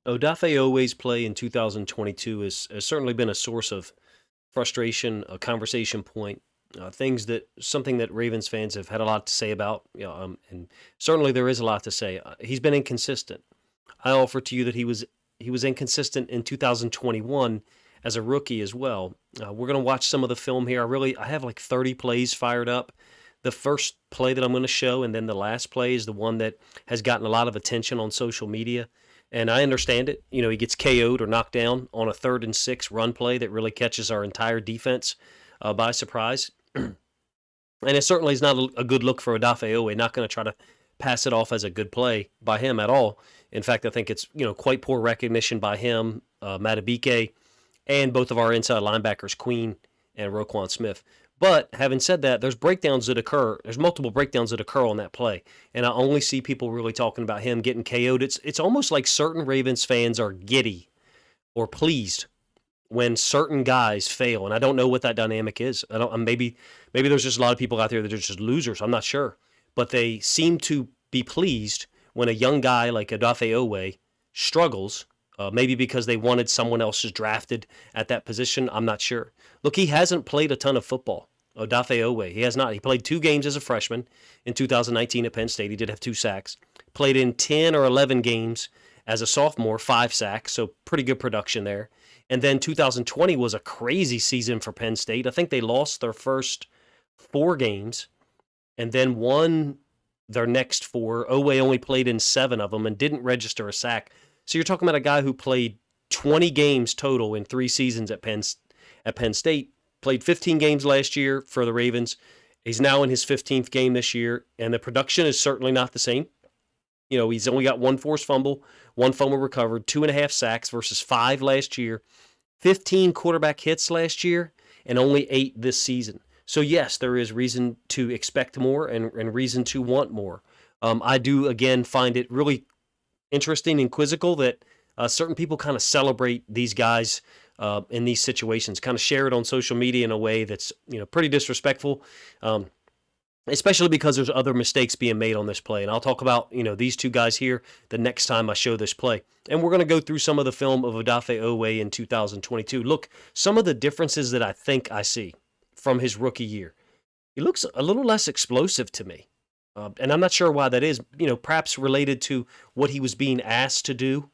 Odafe Oweh's play in 2022 has certainly been a source of frustration, a conversation point, something that Ravens fans have had a lot to say about. And certainly there is a lot to say. He's been inconsistent. I offer to you that he was inconsistent in 2021 as a rookie as well. We're going to watch some of the film here. I have like 30 plays fired up. The first play that I'm going to show, and then the last play is the one that has gotten a lot of attention on social media. And I understand it. He gets KO'd or knocked down on a 3rd and 6 run play that really catches our entire defense by surprise. And it certainly is not a good look for Odafe Oweh. Not going to try to pass it off as a good play by him at all. In fact, I think it's quite poor recognition by him, Matabike, and both of our inside linebackers, Queen and Roquan Smith. But having said that, there's breakdowns that occur. There's multiple breakdowns that occur on that play, and I only see people really talking about him getting KO'd. It's almost like certain Ravens fans are giddy or pleased when certain guys fail, and I don't know what that dynamic is. I don't. Maybe there's just a lot of people out there that are just losers. I'm not sure, but they seem to be pleased when a young guy like Odafe Oweh struggles. Maybe because they wanted someone else drafted at that position. I'm not sure. Look, he hasn't played a ton of football. Odafe Oweh, he has not. He played 2 games as a freshman in 2019 at Penn State. He did have 2 sacks. Played in 10 or 11 games as a sophomore, 5 sacks, so pretty good production there. And then 2020 was a crazy season for Penn State. I think they lost their first 4 games and then won their next 4. Oweh only played in 7 of them and didn't register a sack. So you're talking about a guy who played 20 games total in 3 seasons at Penn State, played 15 games last year for the Ravens. He's now in his 15th game this year, and the production is certainly not the same. He's only got 1 forced fumble, 1 fumble recovered, 2.5 sacks versus 5 last year, 15 quarterback hits last year, and only 8 this season. So yes, there is reason to expect more and reason to want more. I do, again, find it really interesting and quizzical that certain people kind of celebrate these guys in these situations, kind of share it on social media in a way that's pretty disrespectful, especially because there's other mistakes being made on this play. And I'll talk about these 2 guys here the next time I show this play. And we're going to go through some of the film of Odafe Oweh in 2022. Look, some of the differences that I think I see from his rookie year. He looks a little less explosive to me. And I'm not sure why that is, perhaps related to what he was being asked to do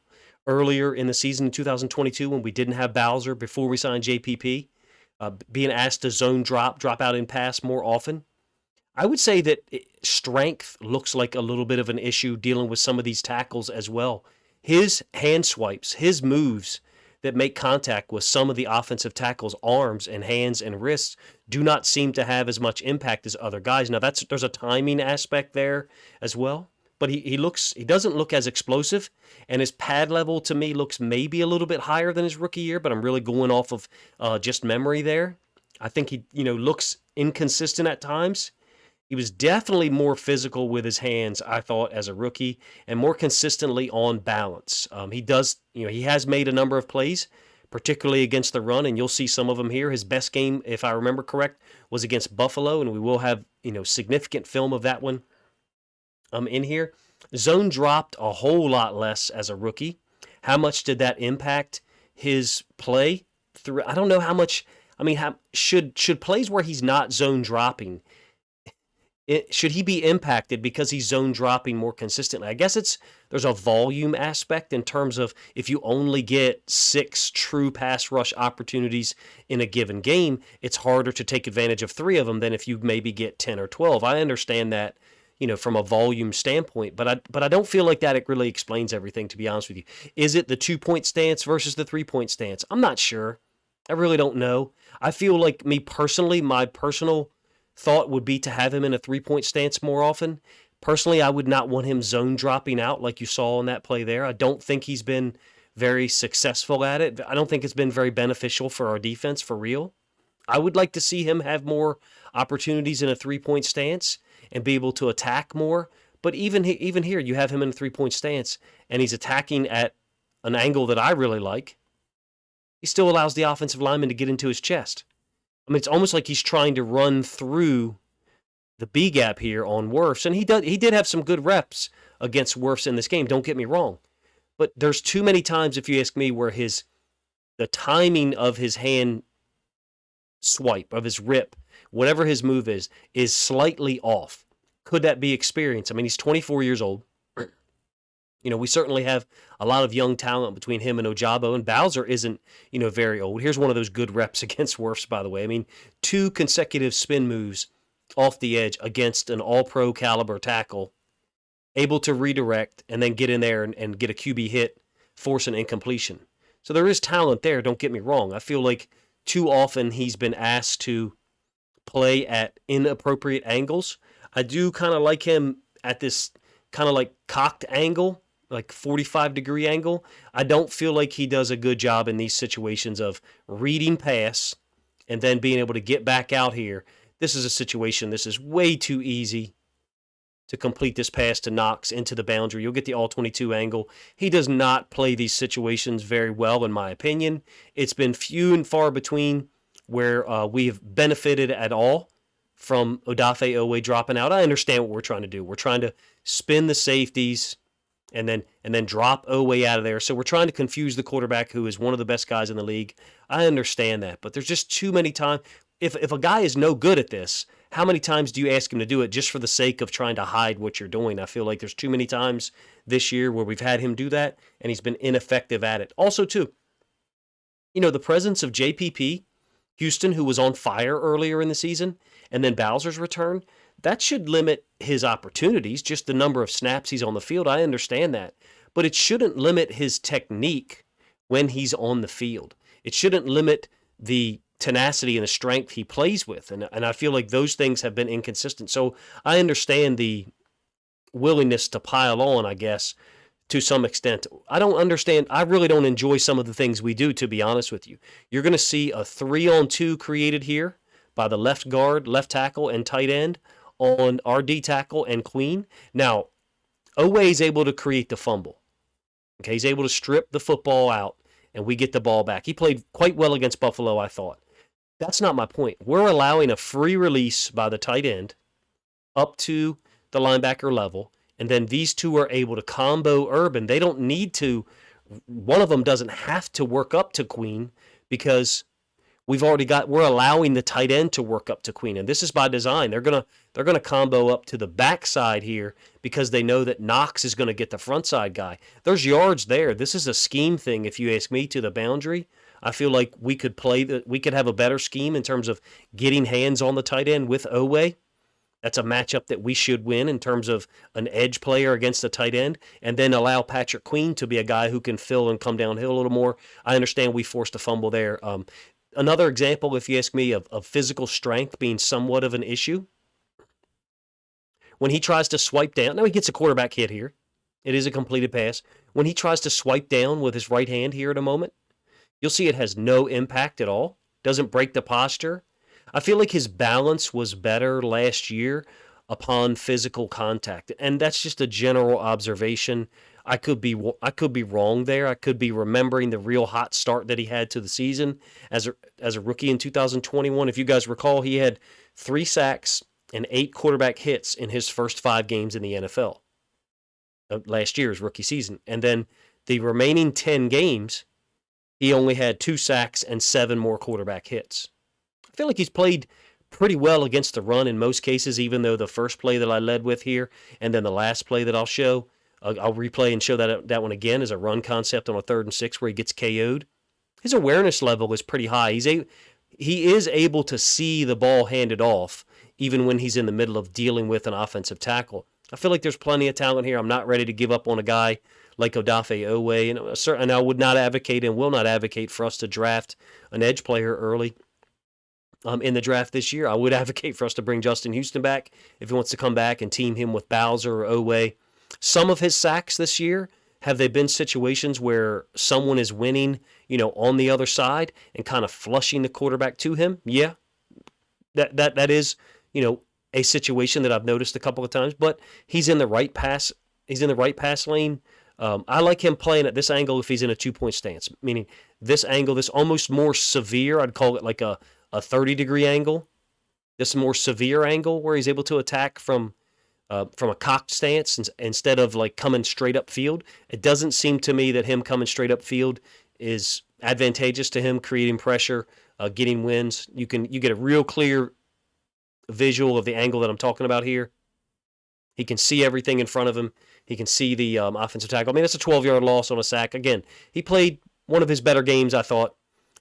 earlier in the season in 2022 when we didn't have Bowser before we signed JPP, being asked to zone drop out and pass more often. I would say that strength looks like a little bit of an issue dealing with some of these tackles as well. His hand swipes, his moves that make contact with some of the offensive tackles' arms and hands and wrists do not seem to have as much impact as other guys. Now there's a timing aspect there as well, but he doesn't look as explosive, and his pad level to me looks maybe a little bit higher than his rookie year, but I'm really going off of just memory there. I think he looks inconsistent at times. He was definitely more physical with his hands, I thought, as a rookie, and more consistently on balance. He has made a number of plays, particularly against the run, and you'll see some of them here. His best game, if I remember correct, was against Buffalo, and we will have significant film of that one in here. Zone dropped a whole lot less as a rookie. How much did that impact his play? I don't know how much. I mean, should plays where he's not zone dropping, should he be impacted because he's zone dropping more consistently? I guess there's a volume aspect in terms of if you only get 6 true pass rush opportunities in a given game, it's harder to take advantage of 3 of them than if you maybe get 10 or 12. I understand that, from a volume standpoint, but I don't feel like that it really explains everything, to be honest with you. Is it the 2-point stance versus the 3-point stance? I'm not sure. I really don't know. I feel like my personal thought would be to have him in a 3-point stance more often. Personally, I would not want him zone dropping out like you saw on that play there. I don't think he's been very successful at it. I don't think it's been very beneficial for our defense for real. I would like to see him have more opportunities in a 3-point stance and be able to attack more. But even here, you have him in a 3-point stance, and he's attacking at an angle that I really like. He still allows the offensive lineman to get into his chest. I mean, it's almost like he's trying to run through the B gap here on Wirfs, and he did have some good reps against Wirfs in this game. Don't get me wrong, But there's too many times, if you ask me, where the timing of his hand swipe, of his rip, whatever his move is slightly off. Could that be experience? I mean, he's 24 years old. We certainly have a lot of young talent between him and Ojabo, and Bowser isn't, very old. Here's one of those good reps against Wirfs, by the way. I mean, 2 consecutive spin moves off the edge against an all-pro caliber tackle, able to redirect and then get in there and get a QB hit, force an incompletion. So there is talent there, don't get me wrong. I feel like too often he's been asked to play at inappropriate angles. I do kind of like him at this kind of like cocked angle, like 45-degree angle. I don't feel like he does a good job in these situations of reading pass and then being able to get back out here. This is a situation, this is way too easy to complete this pass to Knox into the boundary. You'll get the all-22 angle. He does not play these situations very well, in my opinion. It's been few and far between where we have benefited at all from Odafe Oweh dropping out. I understand what we're trying to do. We're trying to spin the safeties and then drop Oweh out of there. So we're trying to confuse the quarterback, who is one of the best guys in the league. I understand that, but there's just too many times. If a guy is no good at this, how many times do you ask him to do it just for the sake of trying to hide what you're doing? I feel like there's too many times this year where we've had him do that, and he's been ineffective at it. Also, too, the presence of JPP, Houston, who was on fire earlier in the season, and then Bowser's return, that should limit his opportunities, just the number of snaps he's on the field. I understand that. But it shouldn't limit his technique when he's on the field. It shouldn't limit the tenacity and the strength he plays with. And I feel like those things have been inconsistent. So I understand the willingness to pile on, I guess, to some extent. I don't understand. I really don't enjoy some of the things we do, to be honest with you. You're going to see a 3-on-2 created here by the left guard, left tackle, and tight end on our D tackle and Queen. Now, Oweh is able to create the fumble. Okay, he's able to strip the football out, and we get the ball back. He played quite well against Buffalo, I thought. That's not my point. We're allowing a free release by the tight end up to the linebacker level, and then these two are able to combo Urban. They don't need to. One of them doesn't have to work up to Queen because we're allowing the tight end to work up to Queen, and this is by design. They're gonna combo up to the backside here because they know that Knox is gonna get the front side guy. There's yards there. This is a scheme thing, if you ask me, to the boundary. I feel like we could have a better scheme in terms of getting hands on the tight end with Oweh. That's a matchup that we should win in terms of an edge player against a tight end, and then allow Patrick Queen to be a guy who can fill and come downhill a little more. I understand we forced a fumble there. Another example, if you ask me, of physical strength being somewhat of an issue, when he tries to swipe down, now he gets a quarterback hit here. It is a completed pass. When he tries to swipe down with his right hand here in a moment, you'll see it has no impact at all. Doesn't break the posture. I feel like his balance was better last year upon physical contact, and that's just a general observation. I could be wrong there. I could be remembering the real hot start that he had to the season as a rookie in 2021. If you guys recall, he had 3 sacks and 8 quarterback hits in his first 5 games in the NFL last year's rookie season. And then the remaining 10 games, he only had 2 sacks and 7 more quarterback hits. I feel like he's played pretty well against the run in most cases, even though the first play that I led with here and then the last play that I'll show, I'll replay and show that one again, is a run concept on a 3rd and 6 where he gets KO'd. His awareness level is pretty high. He is able to see the ball handed off even when he's in the middle of dealing with an offensive tackle. I feel like there's plenty of talent here. I'm not ready to give up on a guy like Odafe Oweh, and I would not advocate and will not advocate for us to draft an edge player early in the draft this year. I would advocate for us to bring Justin Houston back if he wants to come back and team him with Bowser or Oweh. Some of his sacks this year, have they been situations where someone is winning, on the other side and kind of flushing the quarterback to him? Yeah, that is, a situation that I've noticed a couple of times. But he's in the right pass. He's in the right pass lane. I like him playing at this angle if he's in a 2-point stance, meaning this angle, this almost more severe. I'd call it like a 30-degree angle. This more severe angle where he's able to attack from from a cocked stance instead of like coming straight up field. It doesn't seem to me that him coming straight up field is advantageous to him creating pressure, getting wins. You get a real clear visual of the angle that I'm talking about here. He can see everything in front of him. He can see the offensive tackle. I mean, that's a 12-yard loss on a sack. Again, he played one of his better games, I thought,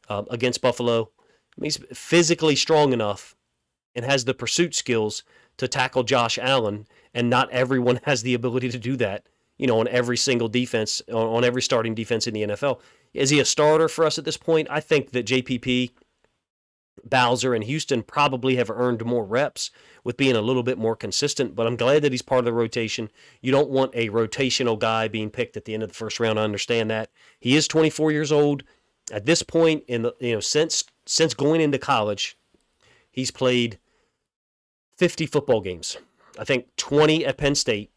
against Buffalo. I mean, he's physically strong enough and has the pursuit skills to tackle Josh Allen, and not everyone has the ability to do that, on every single defense, on every starting defense in the NFL. Is he a starter for us at this point? I think that JPP, Bowser, and Houston probably have earned more reps with being a little bit more consistent, but I'm glad that he's part of the rotation. You don't want a rotational guy being picked at the end of the first round. I understand that. He is 24 years old. At this point, since going into college, he's played 50 football games. I think 20 at Penn State,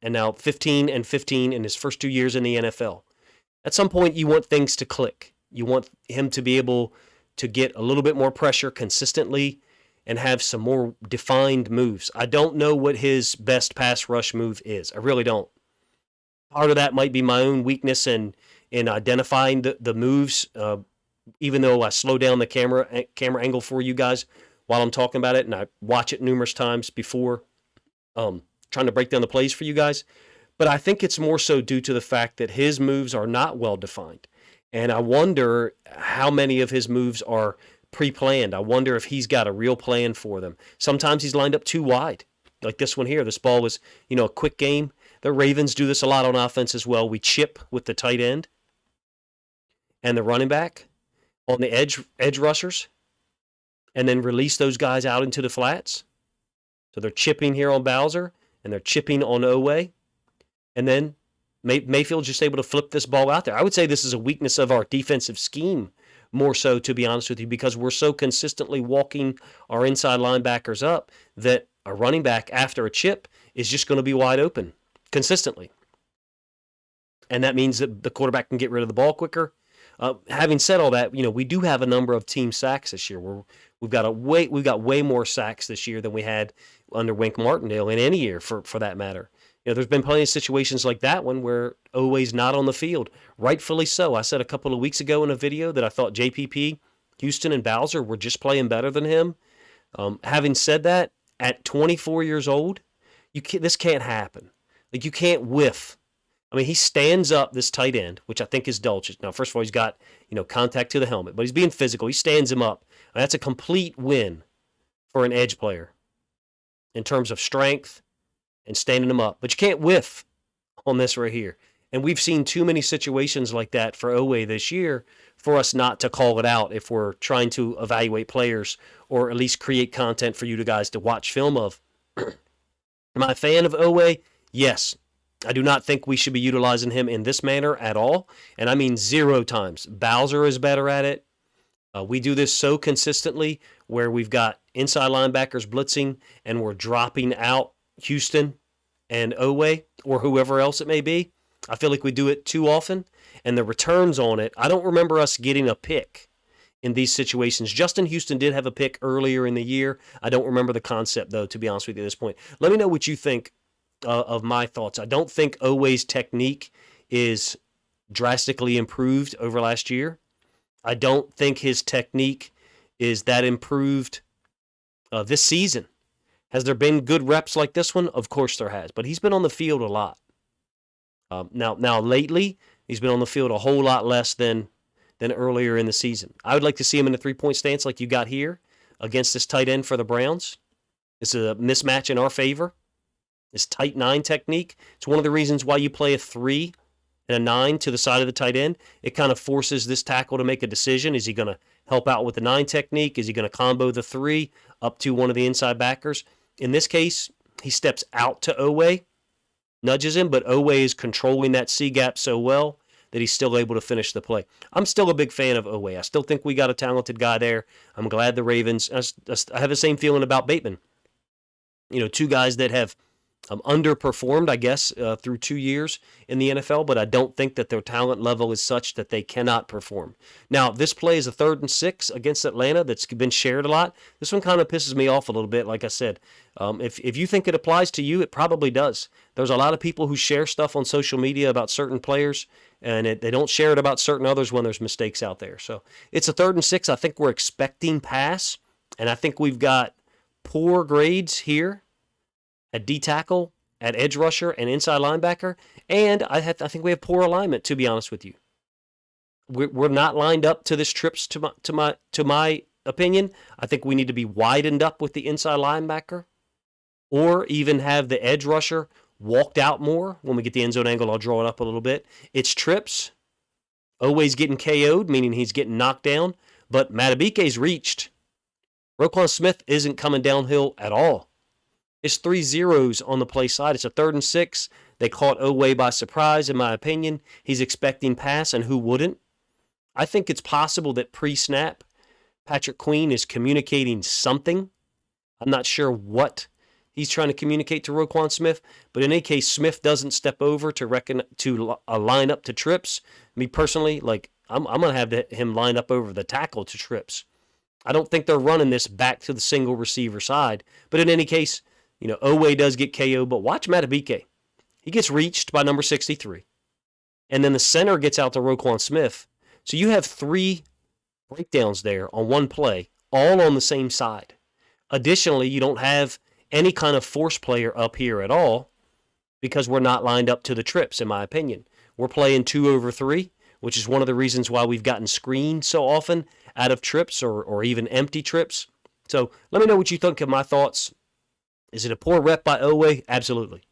and now 15 and 15 in his first 2 years in the NFL. At some point, you want things to click. You want him to be able to get a little bit more pressure consistently and have some more defined moves. I don't know what his best pass rush move is. I really don't. Part of that might be my own weakness in identifying the moves, even though I slow down the camera angle for you guys while I'm talking about it, and I watch it numerous times before trying to break down the plays for you guys. But I think it's more so due to the fact that his moves are not well defined. And I wonder how many of his moves are pre-planned. I wonder if he's got a real plan for them. Sometimes he's lined up too wide, like this one here. This ball was, a quick game. The Ravens do this a lot on offense as well. We chip with the tight end and the running back on the edge rushers, and then release those guys out into the flats. So they're chipping here on Bowser, and they're chipping on Oweh, and then Mayfield's just able to flip this ball out there. I would say this is a weakness of our defensive scheme, more so, to be honest with you, because we're so consistently walking our inside linebackers up that a running back after a chip is just going to be wide open consistently. And that means that the quarterback can get rid of the ball quicker. Having said all that, we do have a number of team sacks this year. We've got way more sacks this year than we had under Wink Martindale in any year, for that matter. There's been plenty of situations like that one where Oweh's not on the field. Rightfully so. I said a couple of weeks ago in a video that I thought JPP, Houston, and Bowser were just playing better than him. Having said that, at 24 years old, this can't happen. Like, you can't whiff. I mean, he stands up, this tight end, which I think is Dulcich. Now, first of all, he's got, contact to the helmet, but he's being physical. He stands him up. And that's a complete win for an edge player in terms of strength and standing him up. But you can't whiff on this right here. And we've seen too many situations like that for Oweh this year for us not to call it out if we're trying to evaluate players or at least create content for you guys to watch film of. Am I a fan of Oweh? Yes. I do not think we should be utilizing him in this manner at all. And I mean 0 times. Bowser is better at it. We do this so consistently where we've got inside linebackers blitzing and we're dropping out Houston and Oweh or whoever else it may be. I feel like we do it too often, and the returns on it, I don't remember us getting a pick in these situations. Justin Houston did have a pick earlier in the year. I don't remember the concept, though, to be honest with you at this point. Let me know what you think of my thoughts. I don't think Oweh's technique is drastically improved over last year. I don't think his technique is that improved this season. Has there been good reps like this one? Of course there has, but he's been on the field a lot. Now lately, he's been on the field a whole lot less than earlier in the season. I would like to see him in a three-point stance like you got here against this tight end for the Browns. This is a mismatch in our favor. This tight 9 technique, it's one of the reasons why you play a 3 and a 9 to the side of the tight end. It kind of forces this tackle to make a decision. Is he going to help out with the 9 technique? Is he going to combo the 3 up to one of the inside backers? In this case, he steps out to Oweh, nudges him, but Oweh is controlling that C-gap so well that he's still able to finish the play. I'm still a big fan of Oweh. I still think we got a talented guy there. I'm glad the Ravens, I have the same feeling about Bateman. 2 guys that have underperformed, I guess, through 2 years in the NFL, but I don't think that their talent level is such that they cannot perform. Now, this play is a 3rd and 6 against Atlanta that's been shared a lot. This one kind of pisses me off a little bit, like I said. If you think it applies to you, it probably does. There's a lot of people who share stuff on social media about certain players, and they don't share it about certain others when there's mistakes out there. So it's a 3rd and 6. I think we're expecting pass, and I think we've got poor grades here at D tackle, at edge rusher, and inside linebacker. And I think we have poor alignment, to be honest with you. We're not lined up to this trips, to my opinion. I think we need to be widened up with the inside linebacker, or even have the edge rusher walked out more. When we get the end zone angle, I'll draw it up a little bit. It's trips. Oweh's getting KO'd, meaning he's getting knocked down. But Matabike's reached. Roquan Smith isn't coming downhill at all. It's 3 zeros on the play side. It's a 3rd and 6. They caught Oweh by surprise, in my opinion. He's expecting pass, and who wouldn't? I think it's possible that pre-snap, Patrick Queen is communicating something. I'm not sure what he's trying to communicate to Roquan Smith, but in any case, Smith doesn't step over to line up to trips. Me personally, I'm going to have him line up over the tackle to trips. I don't think they're running this back to the single receiver side, but in any case, Oweh does get KO, but watch Matabike. He gets reached by number 63. And then the center gets out to Roquan Smith. So you have 3 breakdowns there on one play, all on the same side. Additionally, you don't have any kind of force player up here at all because we're not lined up to the trips, in my opinion. We're playing 2 over 3, which is one of the reasons why we've gotten screened so often out of trips or even empty trips. So let me know what you think of my thoughts. Is it a poor rep by Oweh? Absolutely.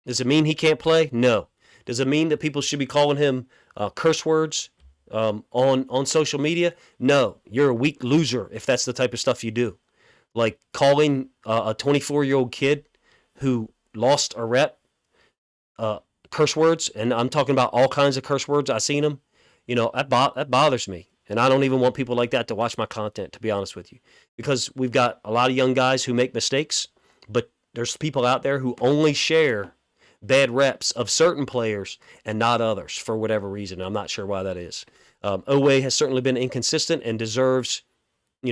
Does it mean he can't play? No. Does it mean that people should be calling him curse words on social media? No. You're a weak loser if that's the type of stuff you do. Like calling a 24-year-old kid who lost a rep curse words, and I'm talking about all kinds of curse words. I've seen them. That bothers me. And I don't even want people like that to watch my content, to be honest with you, because we've got a lot of young guys who make mistakes. But there's people out there who only share bad reps of certain players and not others for whatever reason. I'm not sure why that is. Oweh has certainly been inconsistent and deserves,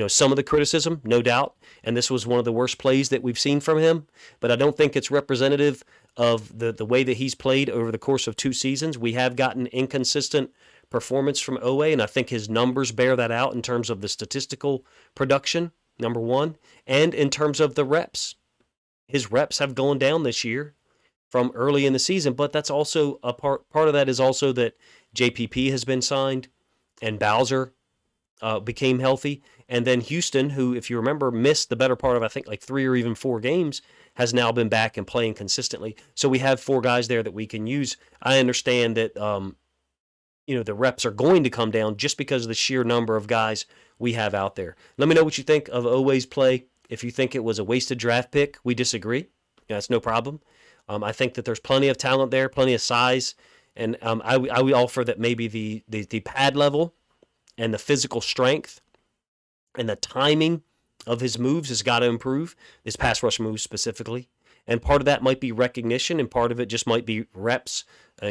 some of the criticism, no doubt. And this was one of the worst plays that we've seen from him. But I don't think it's representative of the way that he's played over the course of 2 seasons. We have gotten inconsistent performance from Oweh, and I think his numbers bear that out in terms of the statistical production, number one, and in terms of the reps. His reps have gone down this year from early in the season, but that's also a part of that is also that JPP has been signed and Bowser became healthy. And then Houston, who, if you remember, missed the better part of, I think, like 3 or even 4 games, has now been back and playing consistently. So we have 4 guys there that we can use. I understand that, the reps are going to come down just because of the sheer number of guys we have out there. Let me know what you think of Oweh's play. If you think it was a wasted draft pick, we disagree. That's no problem. I think that there's plenty of talent there, plenty of size, and I would offer that maybe the pad level and the physical strength and the timing of his moves has got to improve, his pass rush moves specifically. And part of that might be recognition, and part of it just might be reps,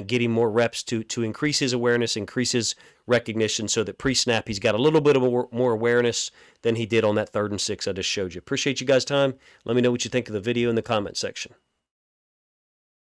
getting more reps to increase his awareness, increase his recognition, so that pre-snap he's got a little bit of more awareness than he did on that 3rd and 6 I just showed you. Appreciate you guys' time. Let me know what you think of the video in the comment section.